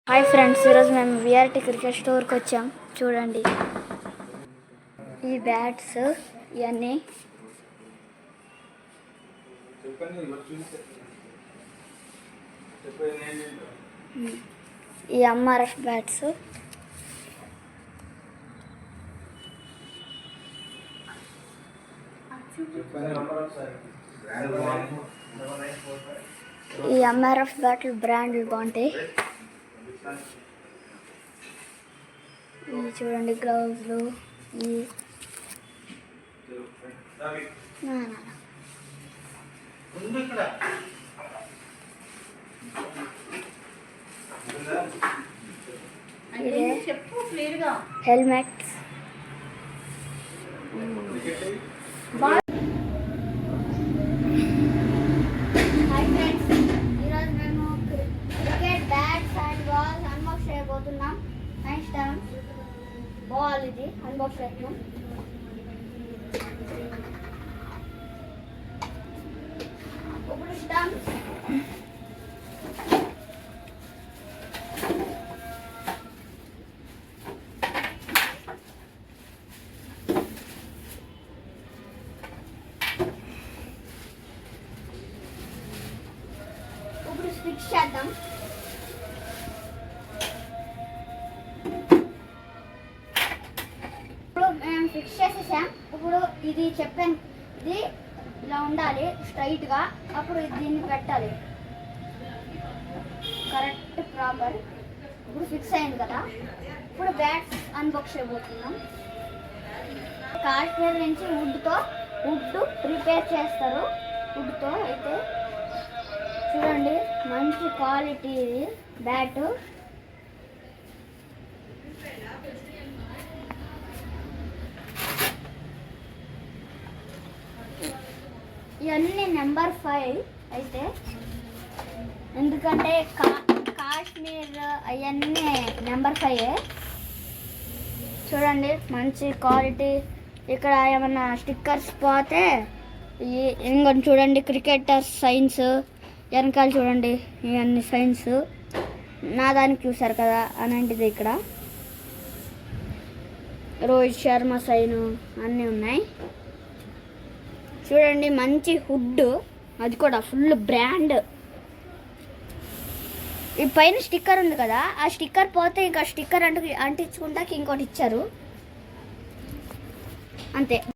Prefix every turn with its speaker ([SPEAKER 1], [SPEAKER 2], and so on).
[SPEAKER 1] Hi friends, ఈరోజు మేము VRT cricket స్టోర్కి వచ్చాం. చూడండి ఈ బ్యాట్స్ ఇవన్నీ ఈ ఎంఆర్ఎఫ్ బ్యాట్స్, ఈ ఎంఆర్ఎఫ్ బ్యాట్లు బ్రాండ్లు బాగుంటాయి. చూడండి గ్లౌజ్లు, హెల్మెట్స్. హాయ్ ఫ్రెండ్స్, ఈరోజు మేము cricket bats and balls unbox చేయబోతున్నాం. బాల్ ఇది అన్బాక్స్ చేస్తున్నాం. ఇప్పుడు స్టంప్స్, ఇప్పుడు ఫిక్స్ చేద్దాం. మేము ఫిక్స్ చేసేసాం. ఇప్పుడు ఇది చెప్పాను, ఇది ఇలా ఉండాలి స్ట్రైట్గా. అప్పుడు దీన్ని పెట్టాలి కరెక్ట్ ప్రాపర్. ఇప్పుడు ఫిక్స్ అయింది కదా. ఇప్పుడు బ్యాట్స్ అన్బాక్స్ చేయబోతున్నాం. కాశ్మీర్ నుంచి వుడ్ ప్రిపేర్ చేస్తారు. వుడ్తో అయితే చూడండి, మంచి క్వాలిటీ ఇది బ్యాటు. ఇవన్నీ నెంబర్ 5 అయితే, ఎందుకంటే కాశ్మీర్ అవన్నీ నెంబర్ 5. చూడండి మంచి క్వాలిటీ. ఇక్కడ ఏమన్నా స్టిక్కర్స్ పోతే ఇంకొంచెం చూడండి, క్రికెటర్ సైన్స్ వెనకాల చూడండి, ఇవన్నీ సైన్స్ నా దానికి చూసారు కదా అలాంటిది. ఇక్కడ రోహిత్ శర్మ సైను అన్నీ ఉన్నాయి. చూడండి మంచి హుడ్, అది కూడా ఫుల్ బ్రాండ్. ఈ పైన స్టిక్కర్ ఉంది కదా, ఆ స్టిక్కర్ పోతే ఇంకా స్టిక్కర్ అంటించుకుంటాకి ఇంకోటి ఇచ్చారు అంతే.